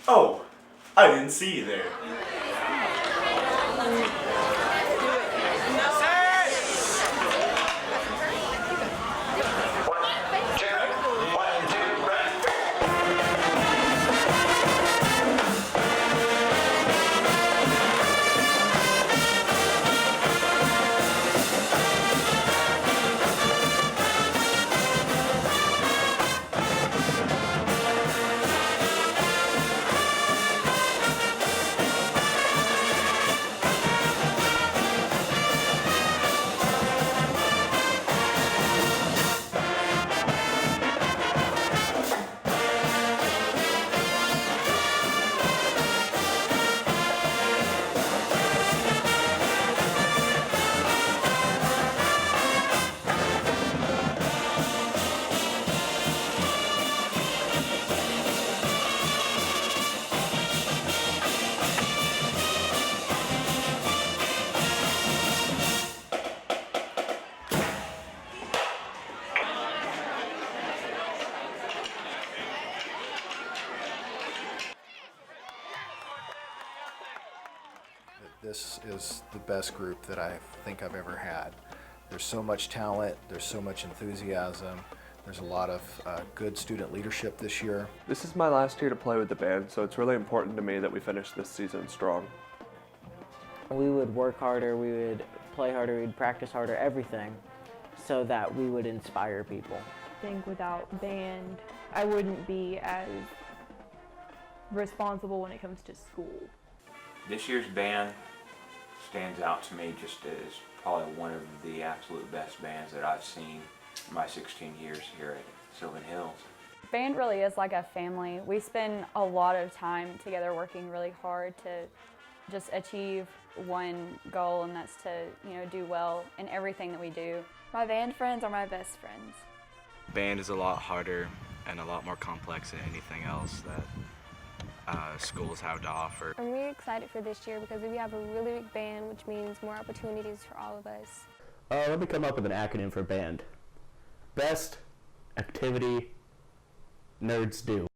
Oh, I didn't see you there. This is the best group that I think I've ever had. There's so much talent, there's so much enthusiasm, there's a lot of good student leadership this year. This is my last year to play with the band, so it's really important to me that we finish this season strong. We would work harder, we would play harder, we'd practice harder, everything, so that we would inspire people. I think without band, I wouldn't be as responsible when it comes to school. This year's band stands out to me just as probably one of the absolute best bands that I've seen in my 16 years here at Sylvan Hills. Band really is like a family. We spend a lot of time together working really hard to just achieve one goal, and that's to, do well in everything that we do. My band friends are my best friends. Band is a lot harder and a lot more complex than anything else that schools have to offer. I'm really excited for this year because we have a really big band, which means more opportunities for all of us. Let me come up with an acronym for band. Best activity nerds do.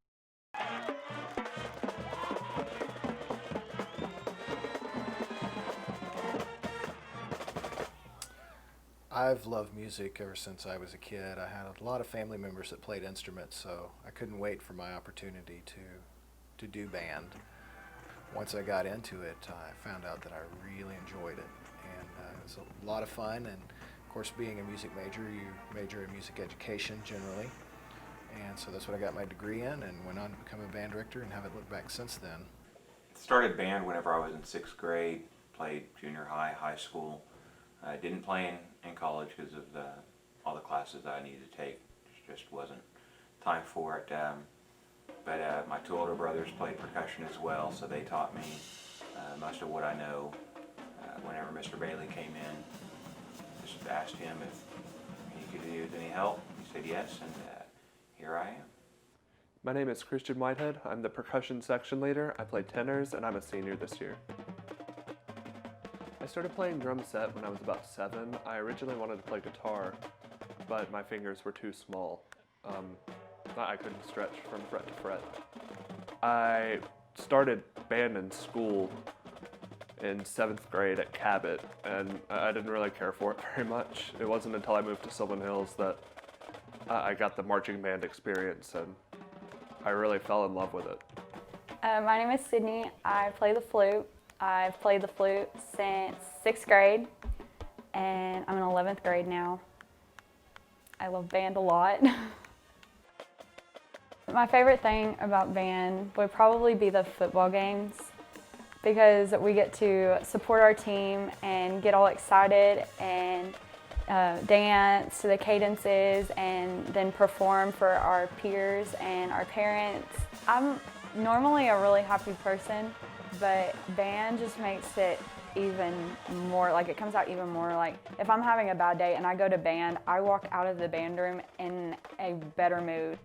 I've loved music ever since I was a kid. I had a lot of family members that played instruments, so I couldn't wait for my opportunity to do band. Once I got into it, I found out that I really enjoyed it, and it was a lot of fun. And of course, being a music major, you major in music education generally, and so that's what I got my degree in, and went on to become a band director and haven't looked back since then. Started band whenever I was in 6th grade, played junior high, high school. I didn't play in college because of all the classes that I needed to take. Just wasn't time for it. But my two older brothers played percussion as well, so they taught me most of what I know. Whenever Mr. Bailey came in, just asked him if he could use any help. He said yes, and here I am. My name is Christian Whitehead. I'm the percussion section leader. I play tenors, and I'm a senior this year. I started playing drum set when I was about 7. I originally wanted to play guitar, but my fingers were too small. I couldn't stretch from fret to fret. I started band in school in 7th grade at Cabot, and I didn't really care for it very much. It wasn't until I moved to Sylvan Hills that I got the marching band experience, and I really fell in love with it. My name is Sydney. I play the flute. I've played the flute since 6th grade, and I'm in 11th grade now. I love band a lot. My favorite thing about band would probably be the football games, because we get to support our team and get all excited and dance to the cadences and then perform for our peers and our parents. I'm normally a really happy person, but band just makes it even more, like it comes out even more. Like if I'm having a bad day and I go to band, I walk out of the band room in a better mood.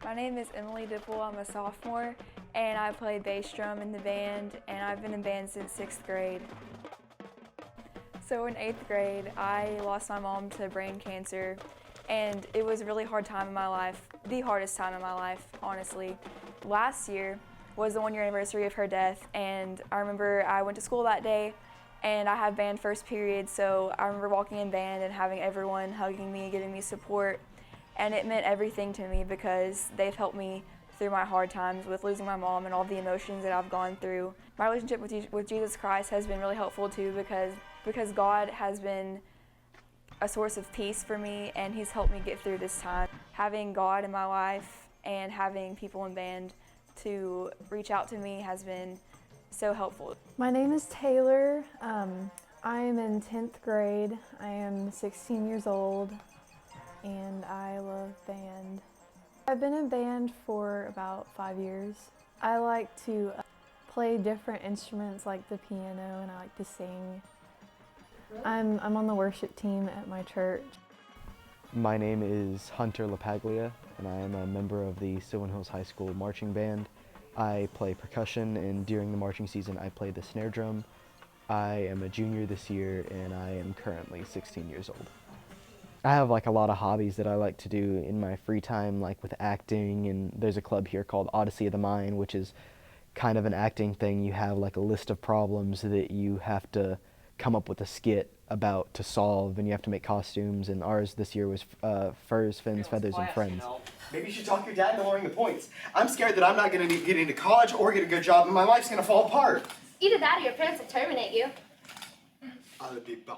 My name is Emily Dipple. I'm a sophomore, and I play bass drum in the band, and I've been in band since 6th grade. So in 8th grade, I lost my mom to brain cancer, and it was a really hard time in my life, the hardest time in my life, honestly. Last year, was the 1-year anniversary of her death, and I remember I went to school that day and I had band first period, so I remember walking in band and having everyone hugging me, giving me support, and it meant everything to me because they've helped me through my hard times with losing my mom and all the emotions that I've gone through. My relationship with Jesus Christ has been really helpful too because God has been a source of peace for me, and He's helped me get through this time. Having God in my life and having people in band to reach out to me has been so helpful. My name is Taylor. I am in 10th grade. I am 16 years old, and I love band. I've been in band for about 5 years. I like to play different instruments like the piano, and I like to sing. I'm on the worship team at my church. My name is Hunter LaPaglia, and I am a member of the Sylvan Hills High School marching band. I play percussion, and during the marching season I play the snare drum. I am a junior this year, and I am currently 16 years old. I have like a lot of hobbies that I like to do in my free time, like with acting, and there's a club here called Odyssey of the Mind, which is kind of an acting thing. You have like a list of problems that you have to come up with a skit about to solve, and you have to make costumes, and ours this year was Furs, Fins, Feathers, and Friends. Maybe you should talk your dad into lowering the points. I'm scared that I'm not going to get into college or get a good job, and my life's going to fall apart. Either that or your parents will terminate you. I'll be back.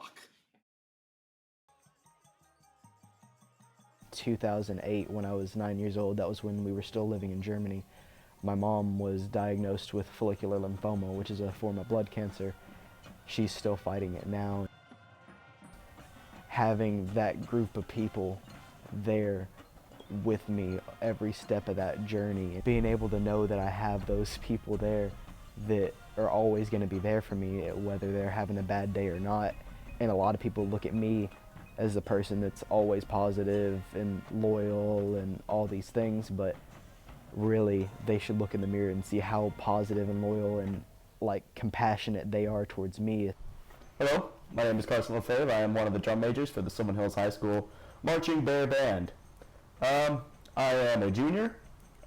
2008, when I was 9 years old, that was when we were still living in Germany. My mom was diagnosed with follicular lymphoma, which is a form of blood cancer. She's still fighting it now. Having that group of people there with me every step of that journey, being able to know that I have those people there that are always going to be there for me, whether they're having a bad day or not. And a lot of people look at me as the person that's always positive and loyal and all these things, but really they should look in the mirror and see how positive and loyal and like compassionate they are towards me. Hello, my name is Carson Lefebvre. I am one of the drum majors for the Sylvan Hills High School Marching Bear Band. I am a junior,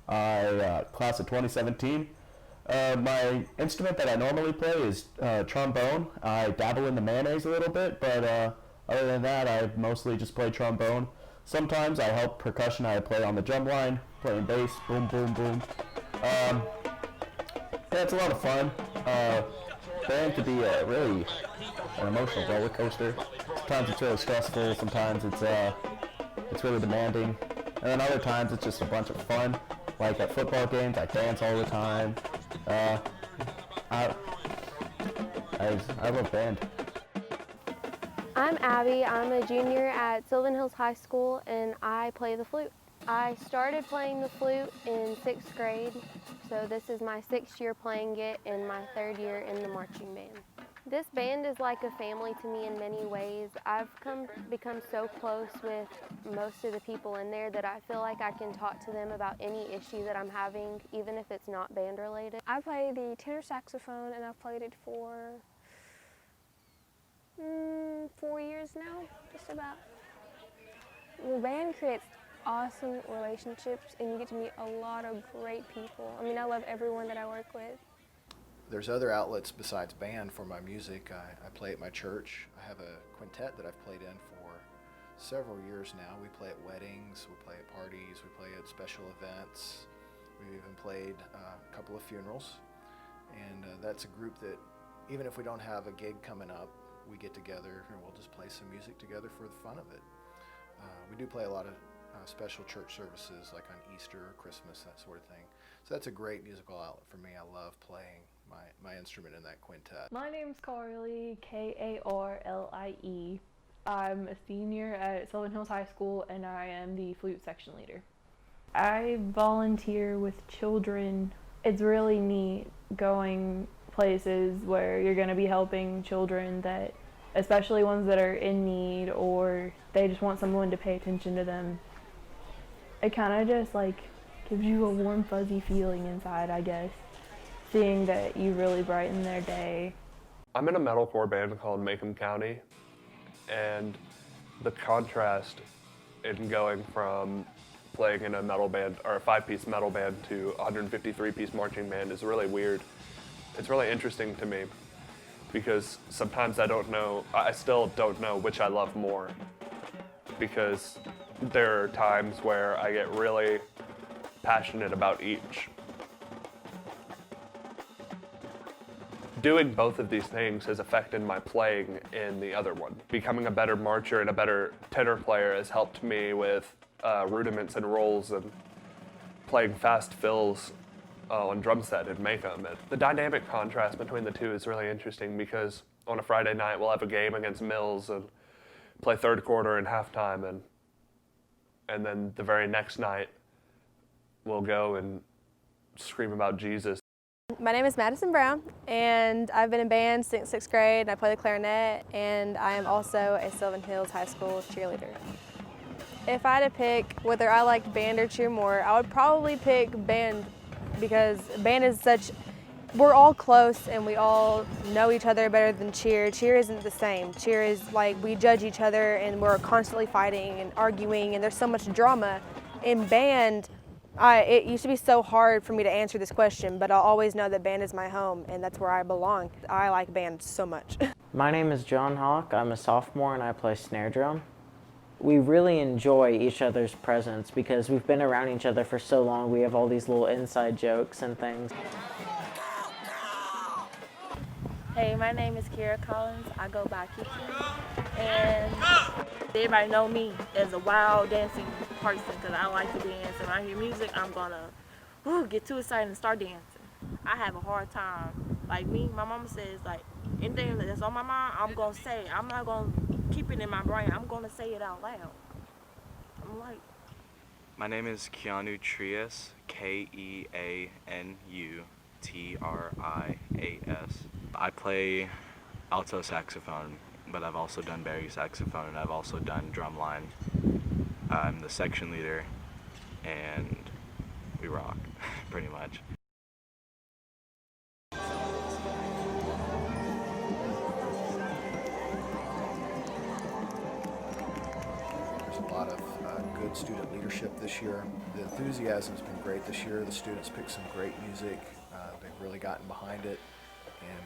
class of 2017. My instrument that I normally play is trombone. I dabble in the mayonnaise a little bit, but other than that, I mostly just play trombone. Sometimes I help percussion. I play on the drum line, playing bass, boom, boom, boom. Yeah, it's a lot of fun. Band can be really an emotional roller coaster. Sometimes it's really stressful. Sometimes it's really demanding, and then other times it's just a bunch of fun. Like at football games, I dance all the time. I love band. I'm Abby. I'm a junior at Sylvan Hills High School, and I play the flute. I started playing the flute in 6th grade, so this is my 6th year playing it and my 3rd year in the marching band. This band is like a family to me in many ways. I've become so close with most of the people in there that I feel like I can talk to them about any issue that I'm having, even if it's not band related. I play the tenor saxophone, and I've played it for 4 years now, just about. The band creates awesome relationships, and you get to meet a lot of great people. I mean, I love everyone that I work with. There's other outlets besides band for my music. I play at my church. I have a quintet that I've played in for several years now. We play at weddings, we play at parties, we play at special events. We've even played a couple of funerals. And that's a group that even if we don't have a gig coming up, we get together and we'll just play some music together for the fun of it. We do play a lot of special church services like on Easter or Christmas, that sort of thing. So that's a great musical outlet for me. I love playing my instrument in that quintet. My name's Carly, Karlie. I'm a senior at Sylvan Hills High School, and I am the flute section leader. I volunteer with children. It's really neat going places where you're going to be helping children, that, especially ones that are in need or they just want someone to pay attention to them. It kind of just like gives you a warm fuzzy feeling inside, I guess, seeing that you really brighten their day. I'm in a metalcore band called Macomb County, and the contrast in going from playing in a metal band, or a 5-piece metal band, to a 153-piece marching band is really weird. It's really interesting to me because sometimes I still don't know which I love more, because there are times where I get really passionate about each. Doing both of these things has affected my playing in the other one. Becoming a better marcher and a better tenor player has helped me with rudiments and rolls and playing fast fills on drum set and make them. The dynamic contrast between the two is really interesting because on a Friday night we'll have a game against Mills and play third quarter and halftime, and then the very next night we'll go and scream about Jesus. My name is Madison Brown, and I've been in band since 6th grade, and I play the clarinet, and I am also a Sylvan Hills High School cheerleader. If I had to pick whether I liked band or cheer more, I would probably pick band, because band is we're all close and we all know each other better than cheer. Cheer isn't the same. Cheer is like we judge each other and we're constantly fighting and arguing, and there's so much drama. In band, it used to be so hard for me to answer this question, but I'll always know that band is my home and that's where I belong. I like band so much. My name is John Hawk. I'm a sophomore and I play snare drum. We really enjoy each other's presence because we've been around each other for so long. We have all these little inside jokes and things. Hey, my name is Kira Collins. I go by Kiki. And everybody know me as a wild dancing person because I like to dance. And when I hear music, I'm gonna get too excited and start dancing. I have a hard time. Like me, my mama says, like, anything that's on my mind, I'm gonna say. I'm not gonna keep it in my brain. I'm gonna say it out loud. I'm like. My name is Keanu Trias, Keanu-Trias. I play alto saxophone, but I've also done bari saxophone, and I've also done drumline. I'm the section leader, and we rock, pretty much. There's a lot of good student leadership this year. The enthusiasm's been great this year. The students picked some great music. They've really gotten behind it, and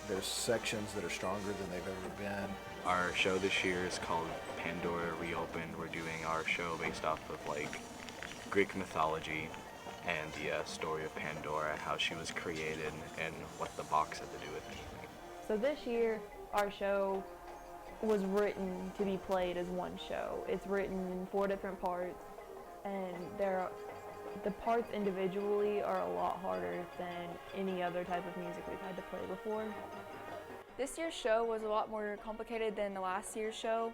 there's sections that are stronger than they've ever been. Our show this year is called Pandora Reopened. We're doing our show based off of like Greek mythology and the story of Pandora, how she was created, and what the box had to do with anything. So this year, our show was written to be played as one show. It's written in 4 different parts, and the parts individually are a lot harder than any other type of music we've had to play before. This year's show was a lot more complicated than the last year's show,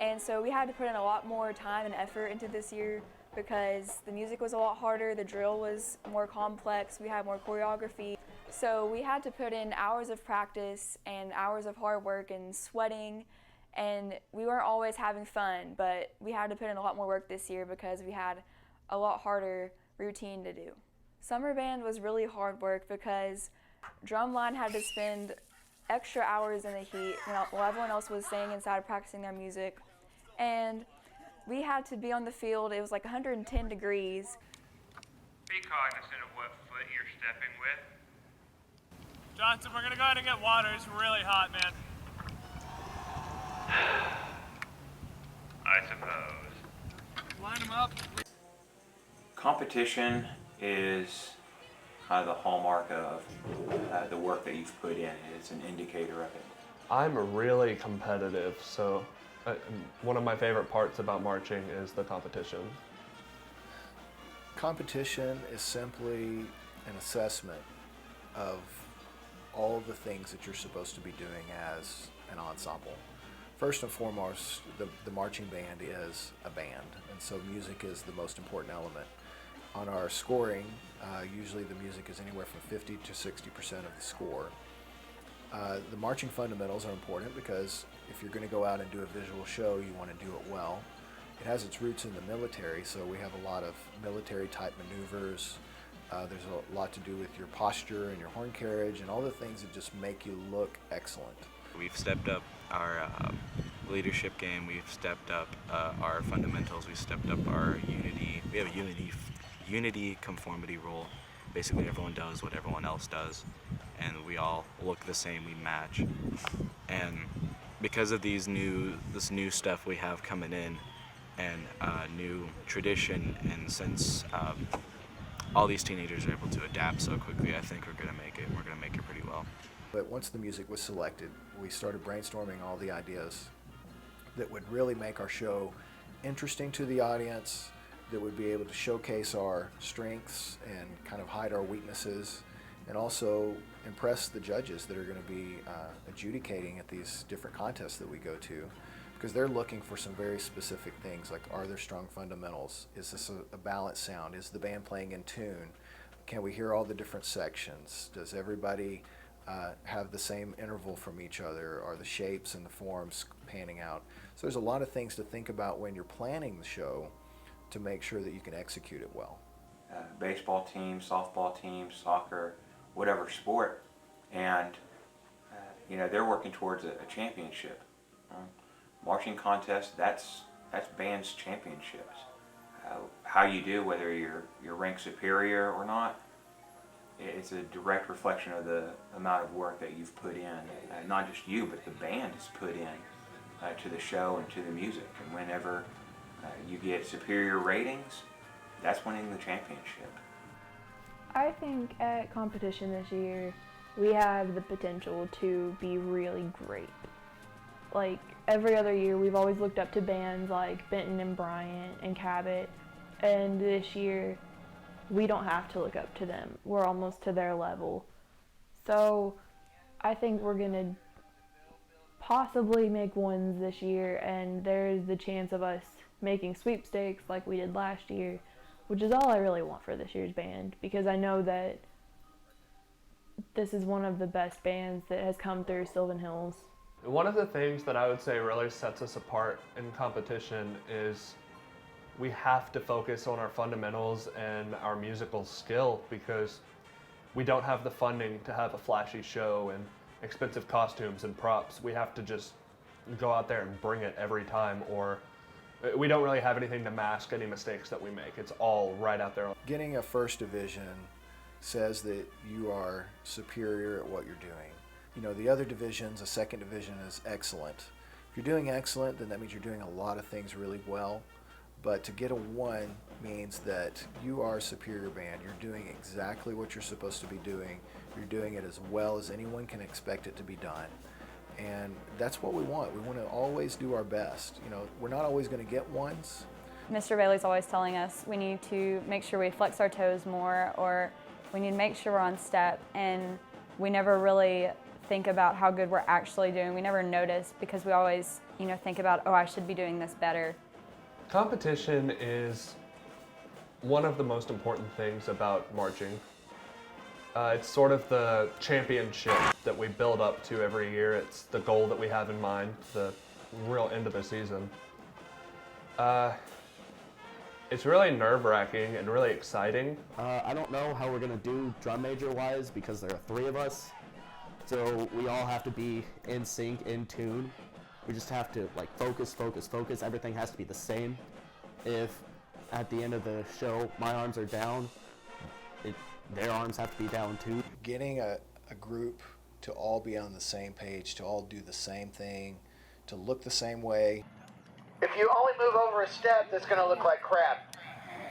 and so we had to put in a lot more time and effort into this year because the music was a lot harder, the drill was more complex, we had more choreography. So we had to put in hours of practice and hours of hard work and sweating, and we weren't always having fun, but we had to put in a lot more work this year because we had a lot harder routine to do. Summer band was really hard work because drumline had to spend extra hours in the heat while everyone else was staying inside practicing their music, and we had to be on the field. It was like 110 degrees. Be cognizant of what foot you're stepping with. Johnson, we're gonna go ahead and get water. It's really hot, man. I suppose. Line them up. Competition is kind of the hallmark of the work that you've put in. It's an indicator of it. I'm really competitive, so one of my favorite parts about marching is the competition. Competition is simply an assessment of all the things that you're supposed to be doing as an ensemble. First and foremost, the marching band is a band, and so music is the most important element. On our scoring, usually the music is anywhere from 50 to 60% of the score. The marching fundamentals are important because if you're going to go out and do a visual show, you want to do it well. It has its roots in the military, so we have a lot of military type maneuvers. There's a lot to do with your posture and your horn carriage and all the things that just make you look excellent. We've stepped up our leadership game. We've stepped up our fundamentals. We've stepped up our unity. We have a unity conformity rule. Basically, everyone does what everyone else does, and we all look the same. We match, and because of this new stuff we have coming in, and new tradition, and since all these teenagers are able to adapt so quickly, I think we're gonna make it. We're gonna make it pretty well. But once the music was selected, we started brainstorming all the ideas that would really make our show interesting to the audience, that would be able to showcase our strengths and kind of hide our weaknesses, and also impress the judges that are going to be adjudicating at these different contests that we go to, because they're looking for some very specific things, like, are there strong fundamentals? Is this a balanced sound? Is the band playing in tune? Can we hear all the different sections? Does everybody have the same interval from each other? Are the shapes and the forms panning out? So there's a lot of things to think about when you're planning the show to make sure that you can execute it well. Baseball team, softball team, soccer, whatever sport, and they're working towards a championship. Marching contest, that's band's championships. How you do, whether you're ranked superior or not, it's a direct reflection of the amount of work that you've put in. Not just you, but the band has put in to the show and to the music. And whenever you get superior ratings, that's winning the championship. I think at competition this year, we have the potential to be really great. Like every other year, we've always looked up to bands like Benton and Bryant and Cabot, and this year, we don't have to look up to them. We're almost to their level. So I think we're going to possibly make ones this year, and there's the chance of us making sweepstakes like we did last year, which is all I really want for this year's band, because I know that this is one of the best bands that has come through Sylvan Hills. One of the things that I would say really sets us apart in competition is we have to focus on our fundamentals and our musical skill, because we don't have the funding to have a flashy show and expensive costumes and props. We have to just go out there and bring it every time, or we don't really have anything to mask any mistakes that we make. It's all right out there. Getting a first division says that you are superior at what you're doing. You know, the other divisions, a second division is excellent. If you're doing excellent, then that means you're doing a lot of things really well. But to get a 1 means that you are a superior band. You're doing exactly what you're supposed to be doing. You're doing it as well as anyone can expect it to be done. And that's what we want. We want to always do our best. You know, we're not always going to get 1s. Mr. Bailey's always telling us we need to make sure we flex our toes more, or we need to make sure we're on step, and we never really think about how good we're actually doing. We never notice, because we always, think about, oh, I should be doing this better. Competition is one of the most important things about marching. It's sort of the championship that we build up to every year. It's the goal that we have in mind, the real end of the season. It's really nerve-wracking and really exciting. I don't know how we're going to do drum major-wise, because there are 3 of us. So we all have to be in sync, in tune. We just have to focus. Everything has to be the same. If at the end of the show my arms are down, their arms have to be down too. Getting a group to all be on the same page, to all do the same thing, to look the same way. If you only move over a step, that's going to look like crap.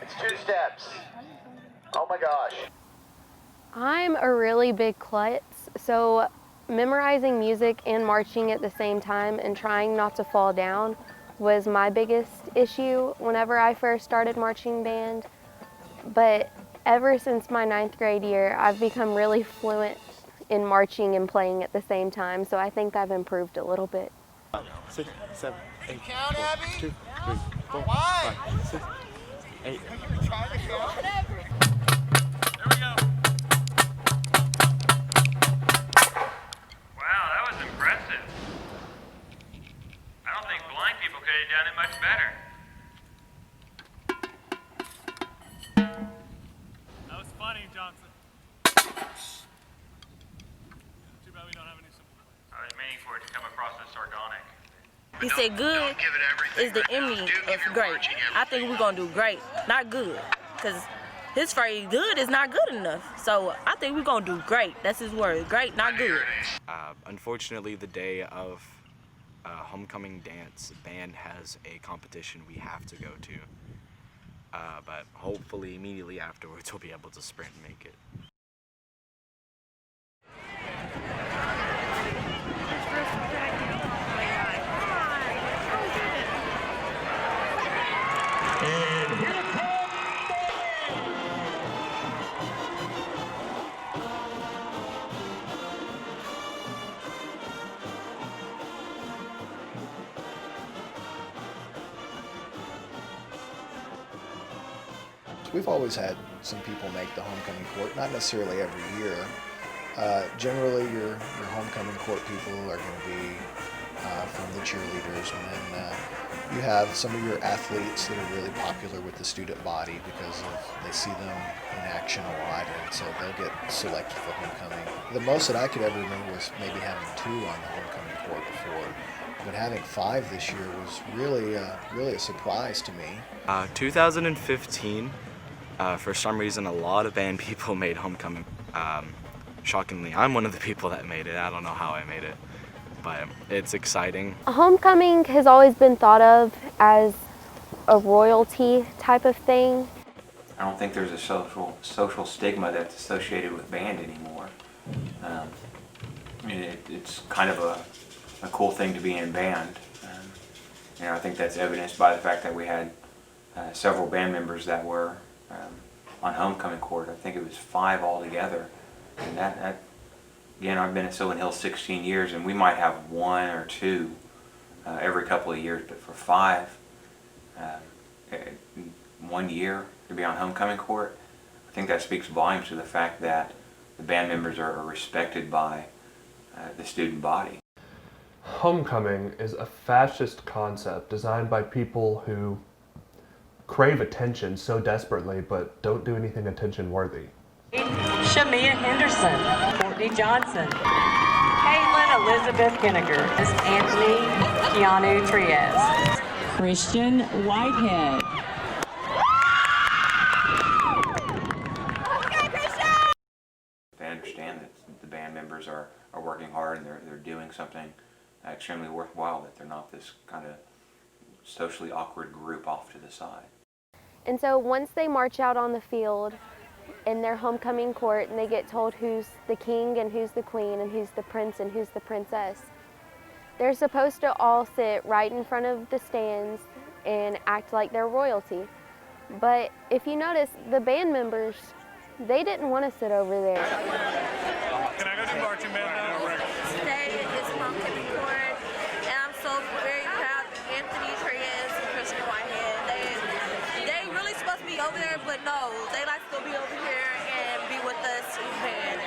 It's 2 steps. Oh my gosh. I'm a really big klutz, so memorizing music and marching at the same time and trying not to fall down was my biggest issue whenever I first started marching band. But ever since my 9th grade year, I've become really fluent in marching and playing at the same time, so I think I've improved a little bit. 6, 7, 8, Count, 4, Abby. 2, 3, 4, Why? 5, 6, 8. Are you trying to count? There we go. Wow, that was impressive. I don't think blind people could have done it much better. That was funny, Johnson. Too bad we don't have any simple. I was meaning for it to come across as sardonic. He said good is the enemy of great. I think we're going to do great, not good. Because his phrase, good is not good enough. So I think we're going to do great. That's his word, great, not good. Unfortunately, the day of homecoming dance, band has a competition we have to go to. But hopefully immediately afterwards we'll be able to sprint and make it. We've always had some people make the homecoming court, not necessarily every year. Generally, your homecoming court people are going to be from the cheerleaders, and then you have some of your athletes that are really popular with the student body because they see them in action a lot, and so they'll get selected for homecoming. The most that I could ever remember was maybe having 2 on the homecoming court before, but having 5 this year was really a surprise to me. 2015. For some reason, a lot of band people made homecoming. Shockingly, I'm one of the people that made it. I don't know how I made it, but it's exciting. Homecoming has always been thought of as a royalty type of thing. I don't think there's a social stigma that's associated with band anymore. It's kind of a cool thing to be in band. I think that's evidenced by the fact that we had several band members that were on homecoming court. I think it was 5 altogether, and that again, I've been at Sylvan Hills 16 years, and we might have 1 or 2 every couple of years, but for 5, 1 year to be on homecoming court, I think that speaks volumes to the fact that the band members are respected by the student body. Homecoming is a fascist concept designed by people who crave attention so desperately but don't do anything attention-worthy. Shamia Henderson, Courtney Johnson, Caitlin Elizabeth Henniger, Anthony Keanu Triez, Christian Whitehead. They understand that the band members are working hard and they're doing something extremely worthwhile, that they're not this kind of socially awkward group off to the side. And so once they march out on the field in their homecoming court and they get told who's the king and who's the queen and who's the prince and who's the princess, they're supposed to all sit right in front of the stands and act like they're royalty. But if you notice, the band members, they didn't want to sit over there. Can I go to marching band now? Today is homecoming court, and I'm so very proud of Anthony Triez and Christian Whitehead. They really supposed to be over there, but no, they like to be over here and be with us in band.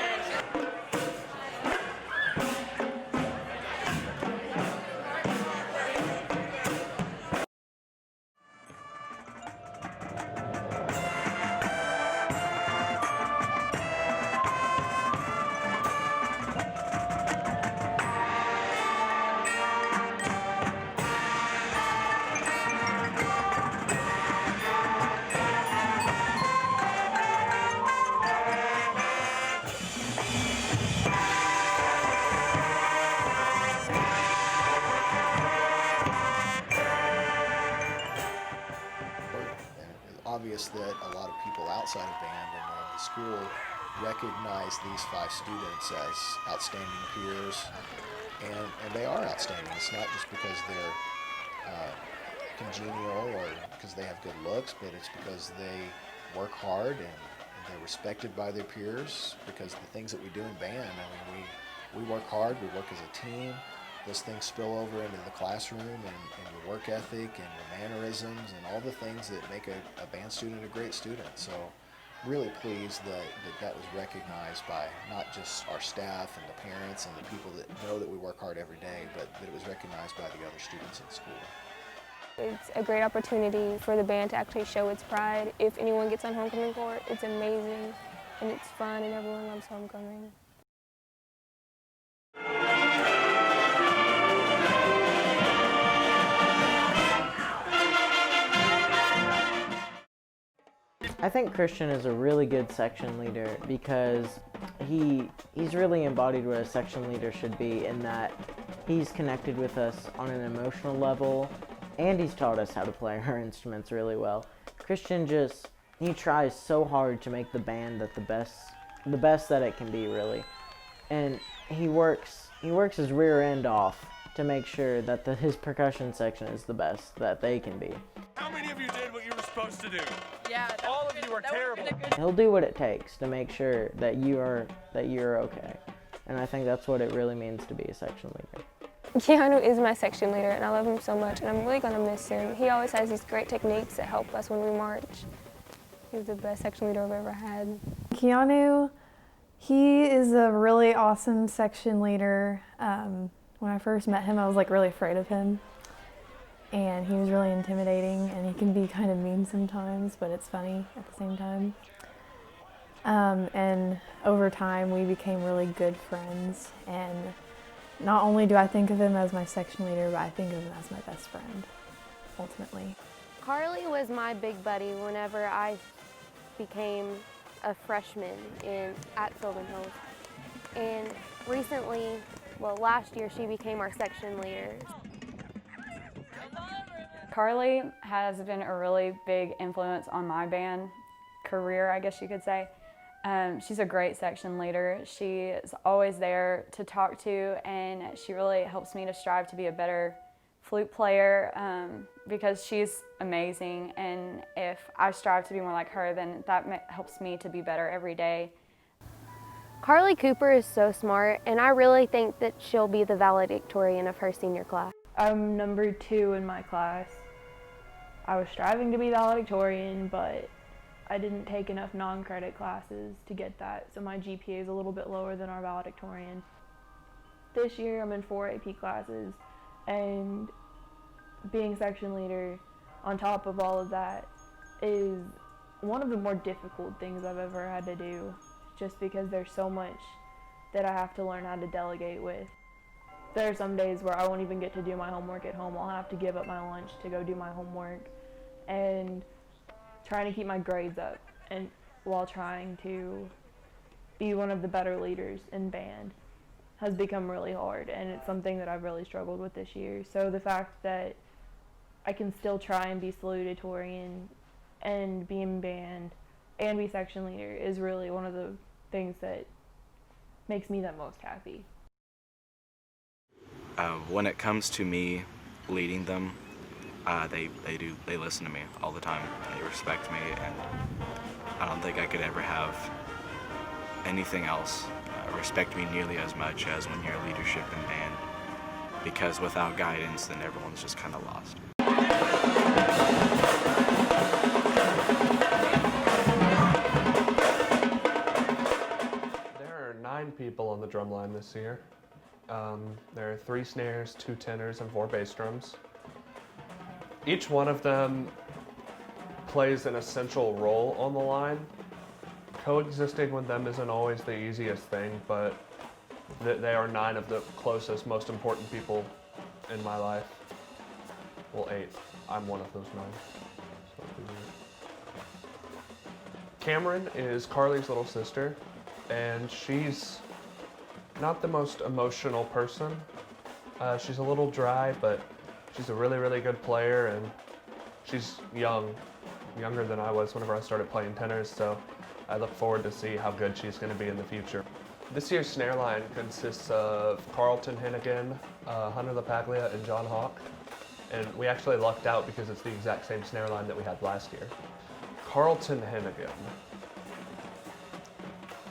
Obvious that a lot of people outside of band and the school recognize these 5 students as outstanding peers, and they are outstanding. It's not just because they're congenial or because they have good looks, but it's because they work hard and they're respected by their peers, because the things that we do in band, I mean, we work hard, we work as a team. Those things spill over into the classroom and your work ethic and your mannerisms and all the things that make a band student a great student. So really pleased that was recognized by not just our staff and the parents and the people that know that we work hard every day, but that it was recognized by the other students in school. It's a great opportunity for the band to actually show its pride. If anyone gets on homecoming court, it's amazing and it's fun and everyone loves homecoming. I think Christian is a really good section leader because he's really embodied what a section leader should be, in that he's connected with us on an emotional level, and he's taught us how to play our instruments really well. Christian he tries so hard to make the band the best that it can be, really. And he works his rear end off to make sure that his percussion section is the best that they can be. How many of you did what you were supposed to do? Yeah, all of you are terrible. He'll do what it takes to make sure that you're okay. And I think that's what it really means to be a section leader. Keanu is my section leader, and I love him so much, and I'm really going to miss him. He always has these great techniques that help us when we march. He's the best section leader I've ever had. Keanu, he is a really awesome section leader. When I first met him, I was like really afraid of him, and he was really intimidating, and he can be kind of mean sometimes, but it's funny at the same time. And over time, we became really good friends, and not only do I think of him as my section leader, but I think of him as my best friend, ultimately. Carly was my big buddy whenever I became a freshman at Sylvan Hills. And recently, well, last year, she became our section leader. Carly has been a really big influence on my band career, I guess you could say. She's a great section leader. She is always there to talk to, and she really helps me to strive to be a better flute player because she's amazing, and if I strive to be more like her, then that helps me to be better every day. Carly Cooper is so smart, and I really think that she'll be the valedictorian of her senior class. I'm number 2 in my class. I was striving to be valedictorian, but I didn't take enough non-credit classes to get that, so my GPA is a little bit lower than our valedictorian. This year I'm in 4 AP classes, and being section leader on top of all of that is one of the more difficult things I've ever had to do, just because there's so much that I have to learn how to delegate with. There are some days where I won't even get to do my homework at home. I'll have to give up my lunch to go do my homework, and trying to keep my grades up and while trying to be one of the better leaders in band has become really hard, and it's something that I've really struggled with this year. So the fact that I can still try and be salutatorian and be in band and be section leader is really one of the things that makes me the most happy. When it comes to me leading them, they listen to me all the time. They respect me, and I don't think I could ever have anything else respect me nearly as much as when you're leadership in band, because without guidance, then everyone's just kind of lost. There are 9 people on the drum line this year. There are 3 snares, 2 tenors, and 4 bass drums. Each one of them plays an essential role on the line. Coexisting with them isn't always the easiest thing, but they are 9 of the closest, most important people in my life. Well, 8. I'm one of those 9. So Cameron is Carly's little sister, and she's not the most emotional person. She's a little dry, but she's a really, really good player, and she's younger than I was whenever I started playing tenors, so I look forward to see how good she's going to be in the future. This year's snare line consists of Carlton Hennigan, Hunter LaPaglia, and John Hawk, and we actually lucked out because it's the exact same snare line that we had last year. Carlton Hennigan.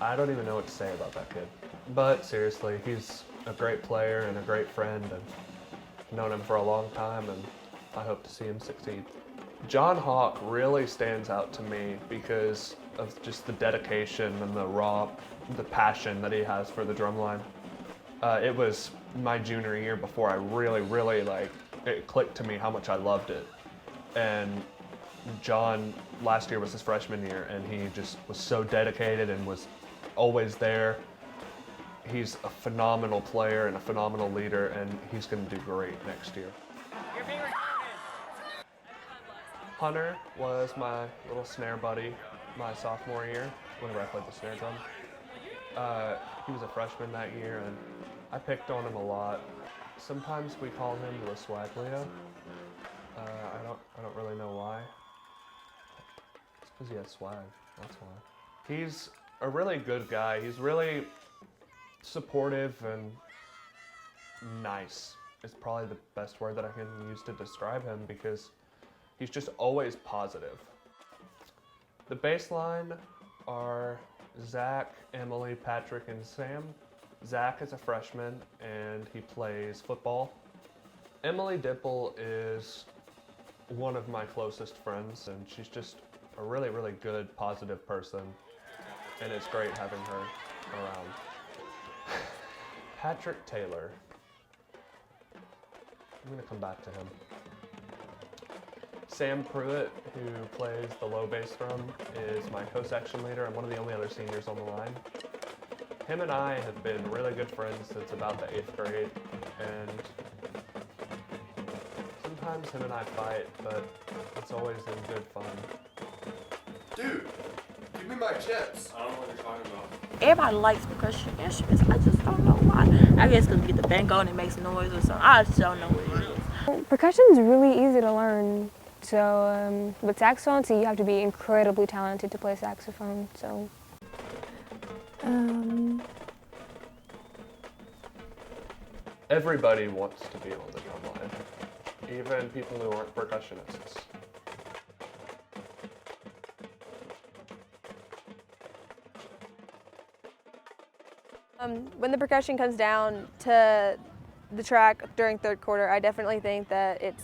I don't even know what to say about that kid, but seriously, he's a great player and a great friend, and I've known him for a long time, and I hope to see him succeed. John Hawk really stands out to me because of just the dedication and the passion that he has for the drumline. It was my junior year before I really it clicked to me how much I loved it. And John, last year was his freshman year, and he just was so dedicated and was always there. He's a phenomenal player and a phenomenal leader, and he's going to do great next year. Your favorite Hunter was my little snare buddy. my sophomore year, whenever I played the snare drum. He was a freshman that year, and I picked on him a lot. Sometimes we call him the Swag Leo. I don't really know why. It's because he has swag, that's why. He's a really good guy. He's really supportive and nice. It's probably the best word that I can use to describe him because he's just always positive. The bass line are Zach, Emily, Patrick, and Sam. Zach is a freshman and he plays football. Emily Dipple is one of my closest friends, and she's just a really, really good, positive person, and it's great having her around. Patrick Taylor. I'm gonna come back to him. Sam Pruitt, who plays the low bass drum, is my co-section leader. I'm one of the only other seniors on the line. Him and I have been really good friends since about the 8th grade, and sometimes him and I fight, but it's always in good fun. Dude, give me my chips. I don't know what you're talking about. Everybody likes percussion instruments. I just don't know why. I guess because we get the banjo and it makes noise or something. I just don't know what it is. Percussion is really easy to learn. So with saxophone, so you have to be incredibly talented to play saxophone. So. Everybody wants to be on the drum line, even people who aren't percussionists. When the percussion comes down to the track during third quarter, I definitely think that it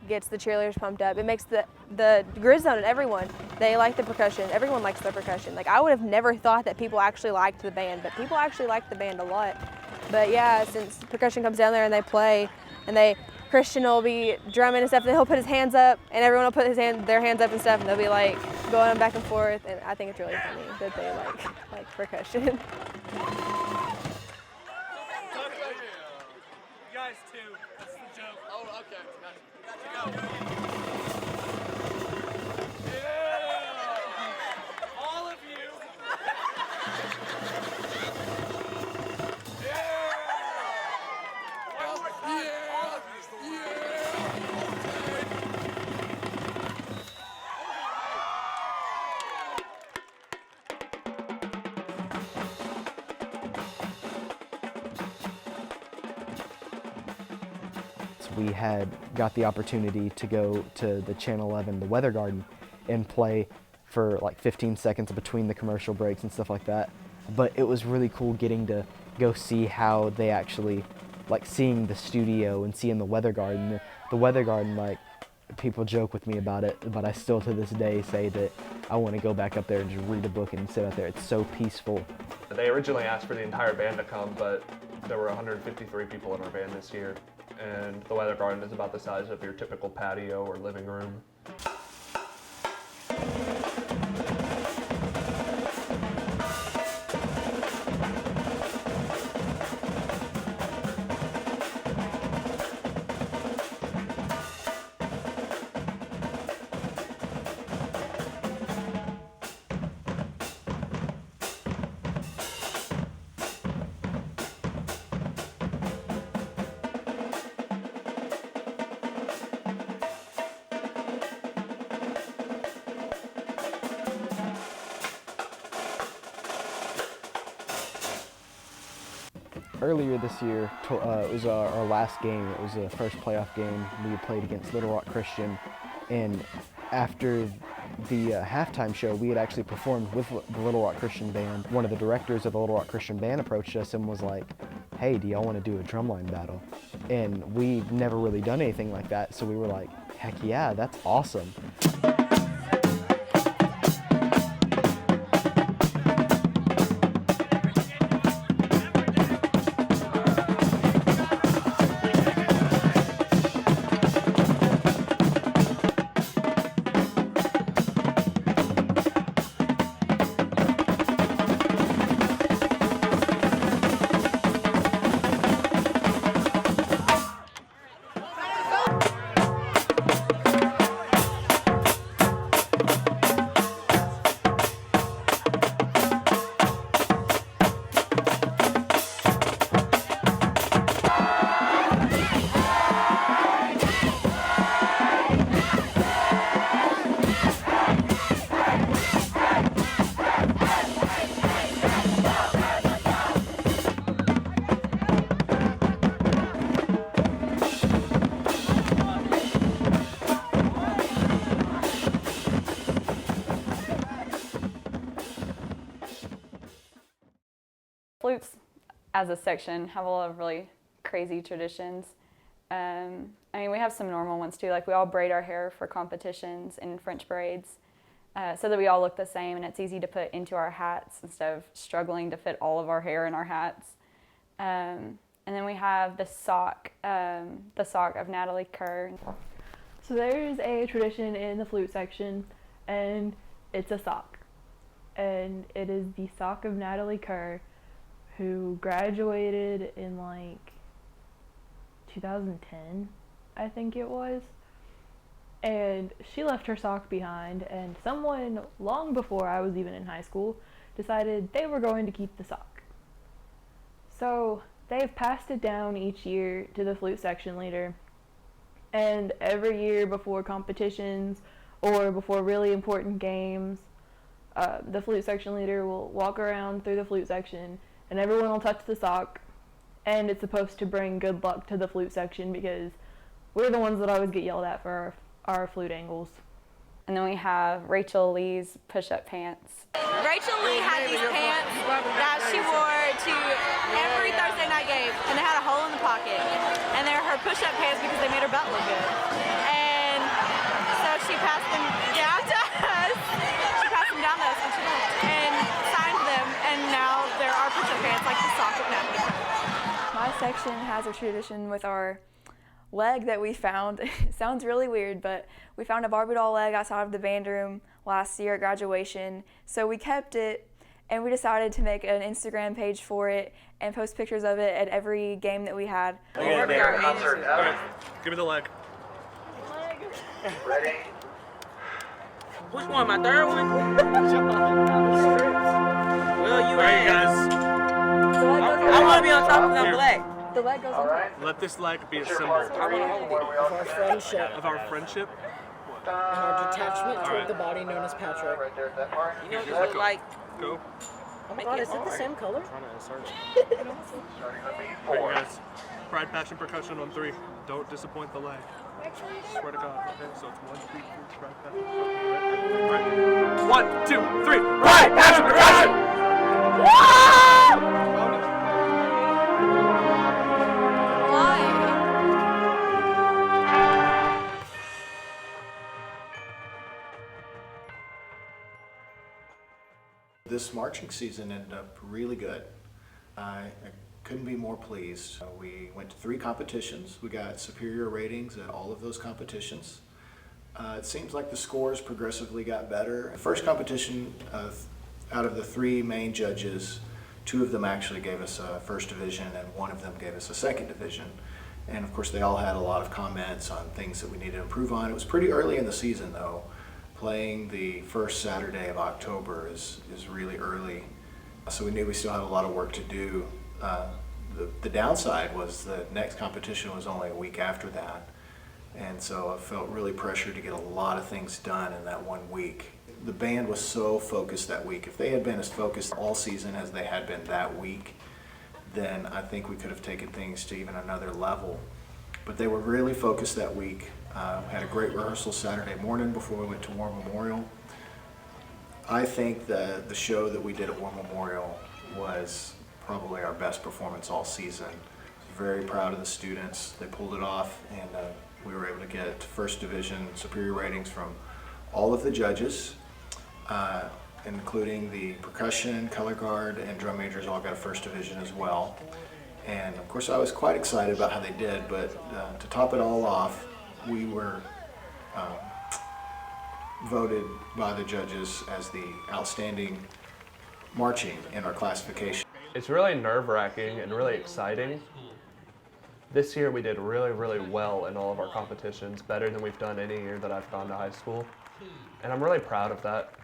gets the cheerleaders pumped up. It makes the grid zone and everyone, they like the percussion. Everyone likes the percussion. Like, I would have never thought that people actually liked the band, but people actually like the band a lot. But yeah, since percussion comes down there and they play, and Christian will be drumming and stuff, and he'll put his hands up, and everyone will put their hands up and stuff, and they'll be like going back and forth, and I think it's really funny that they like percussion. You guys too. That's the joke. Oh, okay. Gotcha. Yeah! All of you. Yeah! One more time. We had got the opportunity to go to the Channel 11, the Weather Garden, and play for like 15 seconds between the commercial breaks and stuff like that. But it was really cool getting to go see how they actually, like seeing the studio and seeing the Weather Garden. The Weather Garden, like, people joke with me about it, but I still to this day say that I want to go back up there and just read a book and sit out there. It's so peaceful. They originally asked for the entire band to come, but there were 153 people in our band this year, and the Weather Garden is about the size of your typical patio or living room. Earlier this year, it was our last game. It was the first playoff game. We played against Little Rock Christian, and after the halftime show, we had actually performed with the Little Rock Christian band. One of the directors of the Little Rock Christian band approached us and was like, "Hey, do y'all want to do a drumline battle?" And we've never really done anything like that, so we were like, "Heck yeah, that's awesome." flutes as a section have a lot of really crazy traditions. I mean, we have some normal ones too. Like we all braid our hair for competitions in French braids so that we all look the same and it's easy to put into our hats instead of struggling to fit all of our hair in our hats. And then we have the sock of Natalie Kerr. So there's a tradition in the flute section, and it's a sock. And it is the sock of Natalie Kerr, who graduated in like 2010, I think it was. And she left her sock behind, and someone long before I was even in high school decided they were going to keep the sock. So they've passed it down each year to the flute section leader. And every year before competitions or before really important games, the flute section leader will walk around through the flute section and everyone will touch the sock, and it's supposed to bring good luck to the flute section because we're the ones that always get yelled at for our flute angles. And then we have Rachel Lee's push-up pants. Rachel Lee had these pants that she wore to every Thursday night game, and they had a hole in the pocket. And they're her push-up pants because they made her butt look good. And so she passed them down to us. She passed them down to us when she left and signed them, and now there are push-up pants like the sock of Natalie Kerr. My section has a tradition with our leg that we found. It sounds really weird, but we found a Barbie doll leg outside of the band room last year at graduation. So we kept it, and we decided to make an Instagram page for it and post pictures of it at every game that we had. Give me the leg. Ready? Which one? My third one? Well, you guys. I want to be on top of that leg. The leg goes on. Let this leg be a symbol I want to hold it. Of our friendship of our friendship. and our detachment toward the body known as Patrick. You know what this look like? Go. Oh my god, is it the same color? Alright, guys. Pride, passion, percussion on 3. Don't disappoint the leg. Swear to God. Okay, so it's 1, 2, 3. Pride, passion, percussion. Right. 1, 2, 3. Pride, passion, percussion. This marching season ended up really good. I couldn't be more pleased. We went to 3 competitions. We got superior ratings at all of those competitions. It seems like the scores progressively got better. The first competition, out of the 3 main judges, 2 of them actually gave us a first division and 1 of them gave us a second division. And of course they all had a lot of comments on things that we needed to improve on. It was pretty early in the season though. Playing the first Saturday of October is really early. So we knew we still had a lot of work to do. The downside was the next competition was only a week after that. And so I felt really pressured to get a lot of things done in that 1 week. The band was so focused that week. If they had been as focused all season as they had been that week, then I think we could have taken things to even another level. But they were really focused that week. Had a great rehearsal Saturday morning before we went to War Memorial. I think the show that we did at War Memorial was probably our best performance all season. Very proud of the students. They pulled it off, and we were able to get first division superior ratings from all of the judges, including the percussion, color guard, and drum majors all got a first division as well. And of course I was quite excited about how they did, but to top it all off, we were voted by the judges as the outstanding marching in our classification. It's really nerve-wracking and really exciting. This year we did really, really well in all of our competitions, better than we've done any year that I've gone to high school. And I'm really proud of that.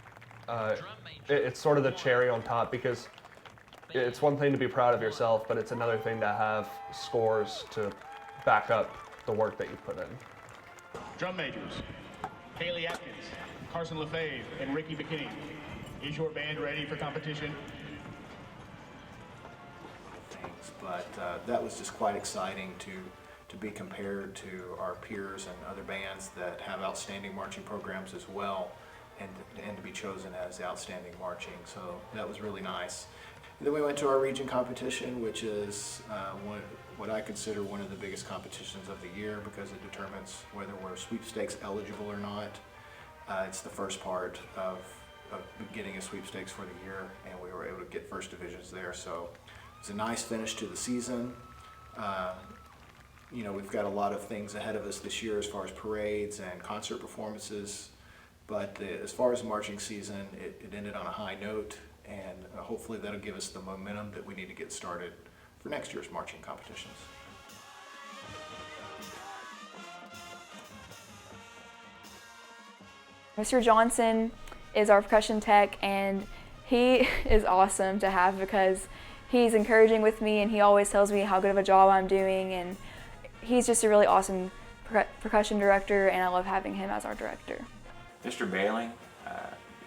It's sort of the cherry on top because it's one thing to be proud of yourself, but it's another thing to have scores to back up the work that you put in. Drum majors, Haley Atkins, Carson LaFave, and Ricky McKinney. Is your band ready for competition? Things, but that was just quite exciting to be compared to our peers and other bands that have outstanding marching programs as well, and to be chosen as the outstanding marching. So that was really nice. And then we went to our region competition, which is what I consider one of the biggest competitions of the year because it determines whether we're sweepstakes eligible or not. It's the first part of getting a sweepstakes for the year, and we were able to get first divisions there. So it's a nice finish to the season. You know, we've got a lot of things ahead of us this year as far as parades and concert performances, but as far as marching season, it ended on a high note, and hopefully that'll give us the momentum that we need to get started for next year's marching competitions. Mr. Johnson is our percussion tech, and he is awesome to have because he's encouraging with me and he always tells me how good of a job I'm doing, and he's just a really awesome percussion director, and I love having him as our director. Mr. Bailey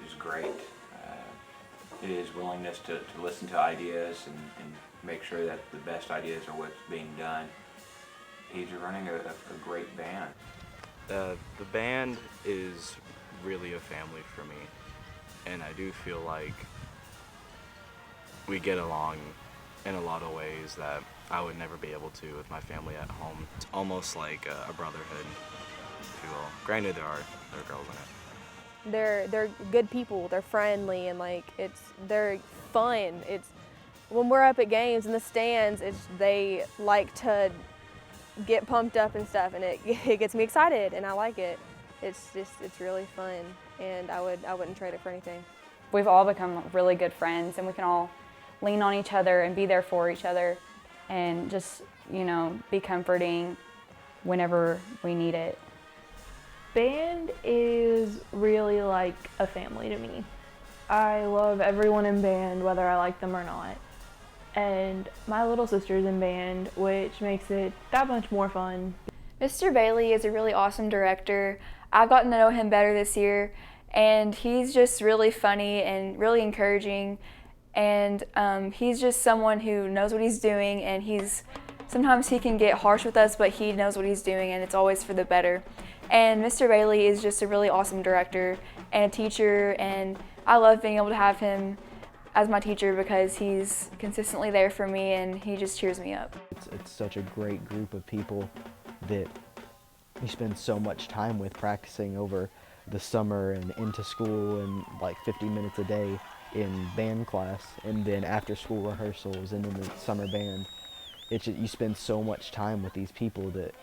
is great. His willingness to listen to ideas and make sure that the best ideas are what's being done. He's running a great band. The band is really a family for me, and I do feel like we get along in a lot of ways that I would never be able to with my family at home. It's almost like a brotherhood, if you will. Granted, there are girls in it. They're good people. They're friendly, and like they're fun. It's when we're up at games in the stands, they like to get pumped up and stuff, and it gets me excited, and I like it. It's really fun, and I wouldn't trade it for anything. We've all become really good friends, and we can all lean on each other and be there for each other, and just, you know, be comforting whenever we need it. Band is really like a family to me. I love everyone in band, whether I like them or not. And my little sister's in band, which makes it that much more fun. Mr. Bailey is a really awesome director. I've gotten to know him better this year, and he's just really funny and really encouraging, and he's just someone who knows what he's doing, and sometimes he can get harsh with us, but he knows what he's doing, and it's always for the better. And Mr. Bailey is just a really awesome director and a teacher, and I love being able to have him as my teacher because he's consistently there for me and he just cheers me up. It's such a great group of people that you spend so much time with, practicing over the summer and into school, and like 50 minutes a day in band class, and then after school rehearsals and in the summer band. You spend so much time with these people that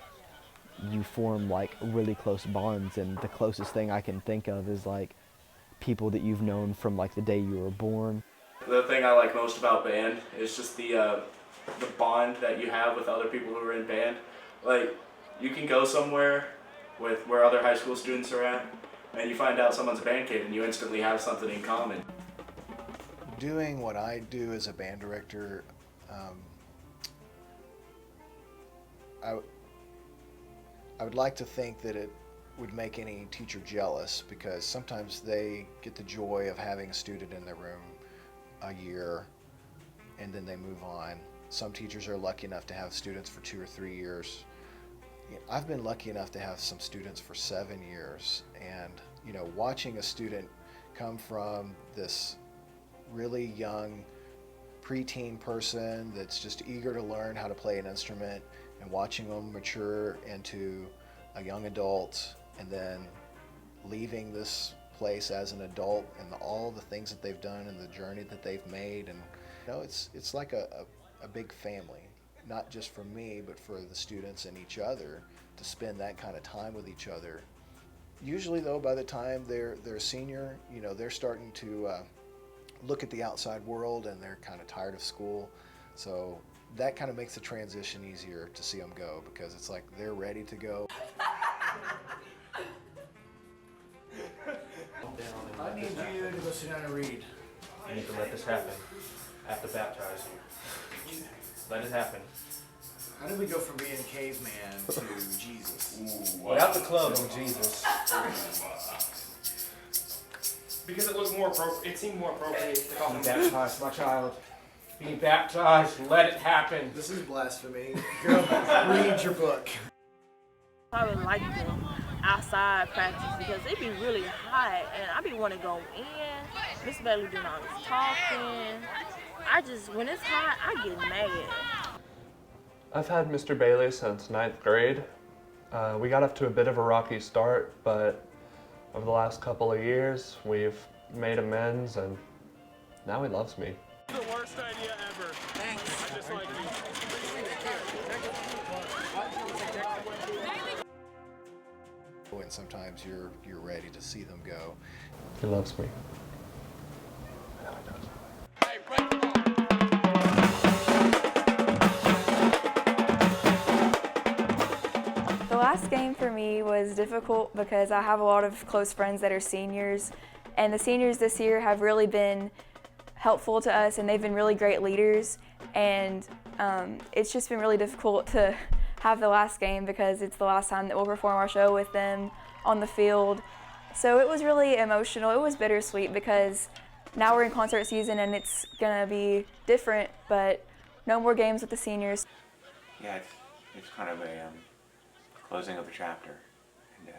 you form like really close bonds, and the closest thing I can think of is like people that you've known from like the day you were born. The thing I like most about band is just the bond that you have with other people who are in band. Like, you can go somewhere where other high school students are at, and you find out someone's a band kid, and you instantly have something in common. Doing what I do as a band director, I would like to think that it would make any teacher jealous, because sometimes they get the joy of having a student in their room a year and then they move on. Some teachers are lucky enough to have students for 2 or 3 years. I've been lucky enough to have some students for 7 years, and you know, watching a student come from this really young preteen person that's just eager to learn how to play an instrument, and watching them mature into a young adult, and then leaving this place as an adult, and all the things that they've done and the journey that they've made. And you know, it's like a big family, not just for me, but for the students and each other, to spend that kind of time with each other. Usually though, by the time they're a senior, you know, they're starting to look at the outside world, and they're kind of tired of school. So that kind of makes the transition easier to see them go, because it's like they're ready to go. I need you to go sit down and read. You need to let this happen. I have to baptize you. Let it happen. How did we go from being caveman to Jesus? Without the club on Jesus. Because it looked more appropriate. It seemed more appropriate to call Be him baptized, my child. Be baptized. Let it happen. This is blasphemy. Go read your book. I would like the outside practice because it be really hot and I be want to go in. Miss Bailey doing all this talking. when it's hot, I get mad. I've had Mr. Bailey since 9th grade. We got off to a bit of a rocky start, but over the last couple of years, we've made amends, and now he loves me. The worst idea ever. Thanks. I just like you. And sometimes you're ready to see them go. He loves me. The last game for me was difficult because I have a lot of close friends that are seniors, and the seniors this year have really been helpful to us, and they've been really great leaders, and it's just been really difficult to have the last game because it's the last time that we'll perform our show with them on the field. So it was really emotional. It was bittersweet because now we're in concert season and it's gonna be different, but no more games with the seniors. Yeah, it's kind of a closing of a chapter, and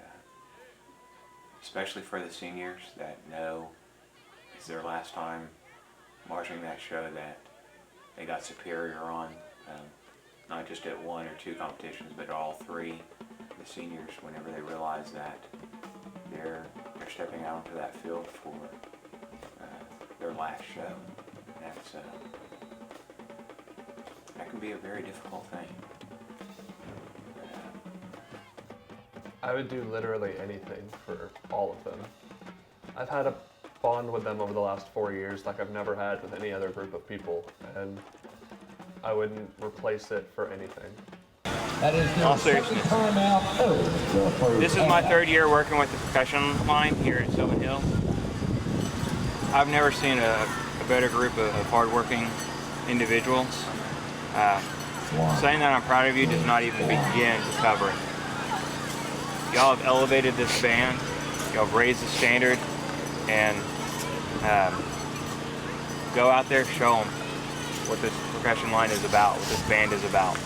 especially for the seniors that know it's their last time marching that show that they got superior on, not just at 1 or 2 competitions, but all 3. The seniors, whenever they realize that they're stepping out onto that field for their last show, that can be a very difficult thing. I would do literally anything for all of them. I've had a bond with them over the last 4 years like I've never had with any other group of people, and I wouldn't replace it for anything. In all seriousness, this is my 3rd year working with the percussion line here at Sylvan Hill. I've never seen a better group of hardworking individuals. Saying that I'm proud of you does not even begin to cover it. Y'all have elevated this band, y'all have raised the standard, and go out there, show them what this percussion line is about, what this band is about.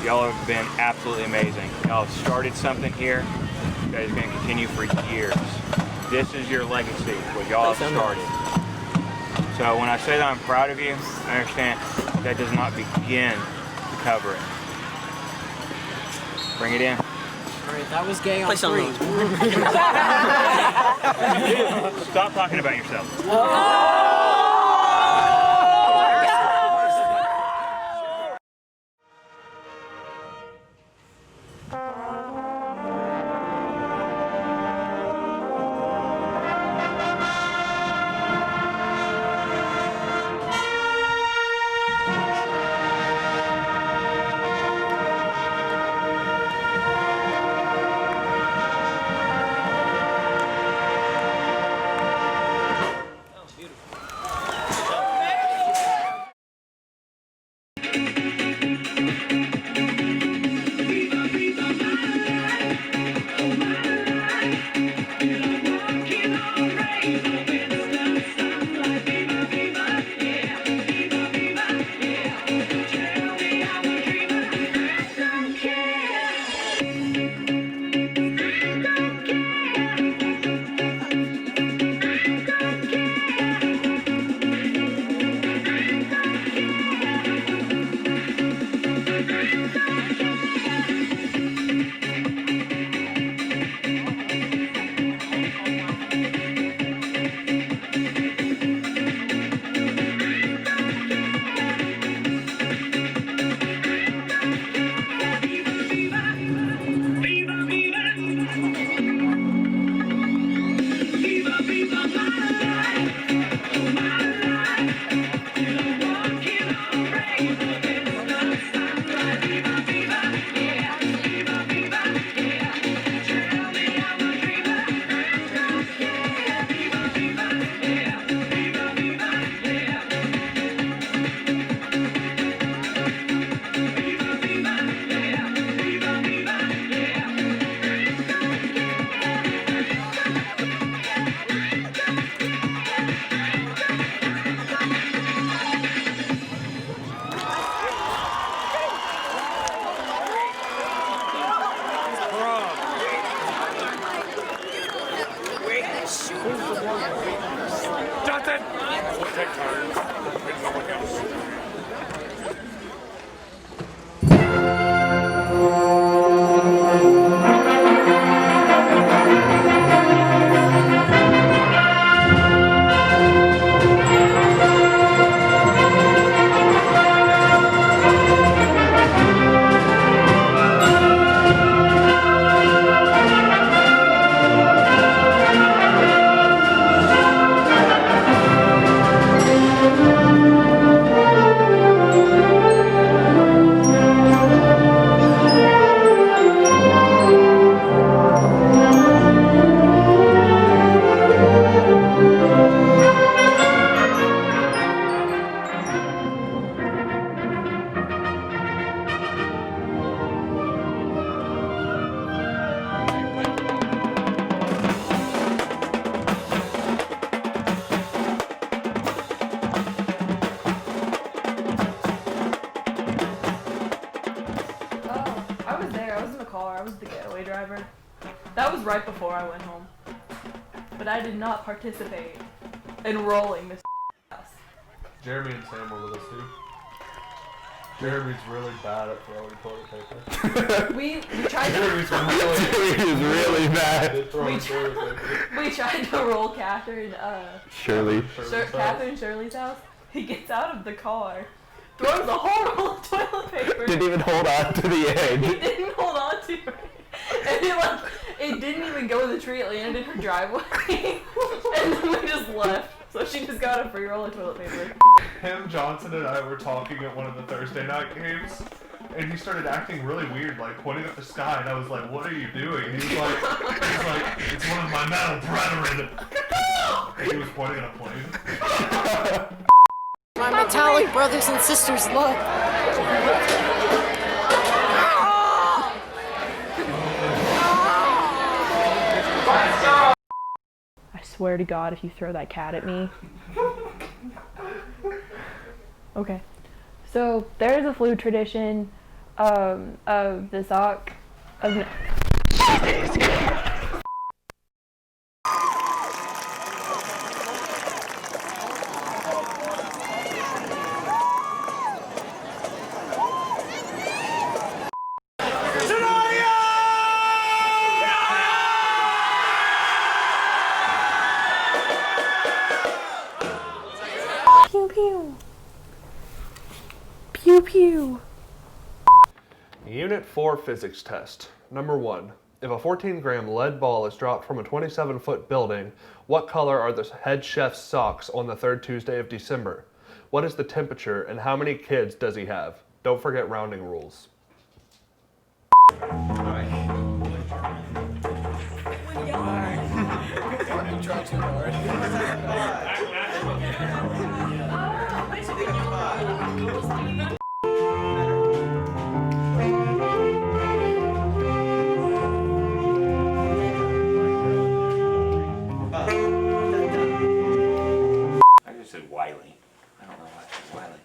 Y'all have been absolutely amazing. Y'all have started something here. You guys are going to continue for years. This is your legacy, what y'all have started. So when I say that I'm proud of you, I understand that does not begin to cover it. Bring it in. All right, that was gay on 3. Stop talking about yourself. car. I was the getaway driver. That was right before I went home. But I did not participate in rolling this house. Jeremy and Sam were with us too. Jeremy's really bad at throwing toilet paper. we tried Jeremy's really bad. We tried to roll Catherine, Catherine Shirley's house. He gets out of the car, throws a whole roll of toilet paper. Didn't even hold on to the edge. He didn't hold on to it. And it didn't even go in the tree, it landed in her driveway. And then we just left. So she just got a free roll of toilet paper. Him, Johnson, and I were talking at one of the Thursday night games, and he started acting really weird, like pointing at the sky, and I was like, "What are you doing?" And he was like, "It's one of my metal brethren." And he was pointing at a plane. My metallic brothers and sisters, look. I swear to God, if you throw that cat at me. Okay. So there's a flute tradition of the sock of. Pew pew. Pew pew. Unit 4 physics test. Number 1. If a 14-gram lead ball is dropped from a 27-foot building, what color are the head chef's socks on the third Tuesday of December? What is the temperature and how many kids does he have? Don't forget rounding rules. I just said Wiley. I don't know why I said Wiley.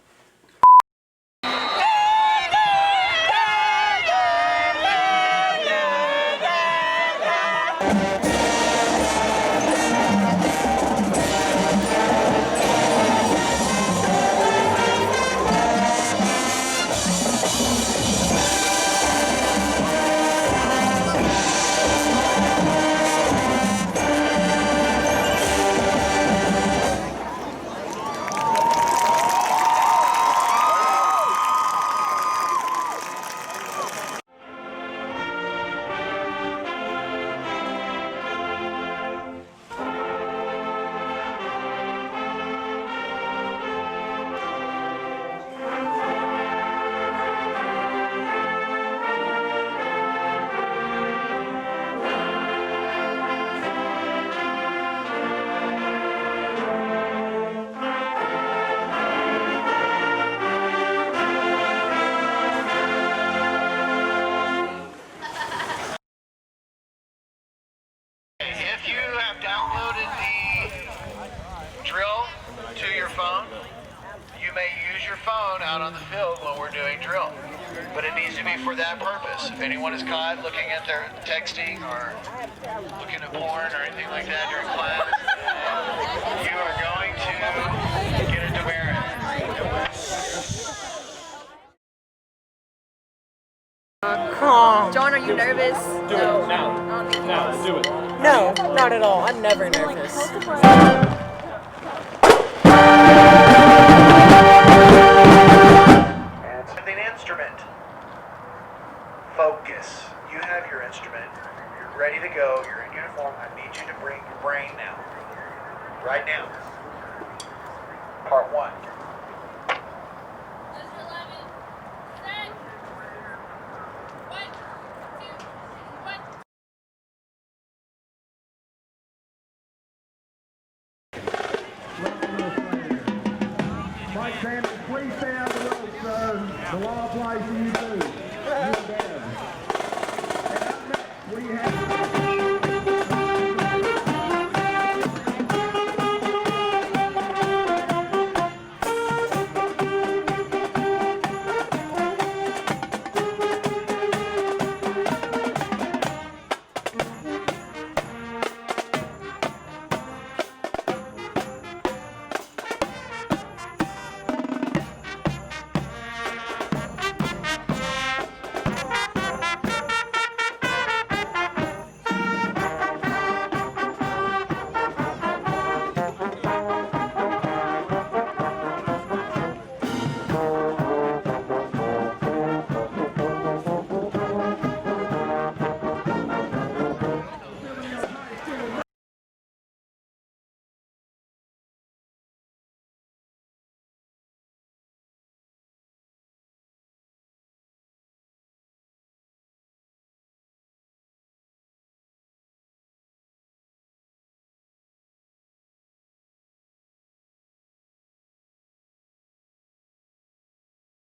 If you have downloaded the drill to your phone, you may use your phone out on the field when we're doing drill. But it needs to be for that purpose. If anyone is caught looking at their texting or looking at porn or anything like that during class, you are going to get a demerit. John, are you nervous? Do it now. Now, do it. No, not at all. I'm never nervous. With an instrument. Focus. You have your instrument. You're ready to go. You're in uniform. I need you to bring your brain now. Right now. Part 1. Mike Sanders, please stay out of the road, sir. The law applies to you too. You and Dan. And up next, we have...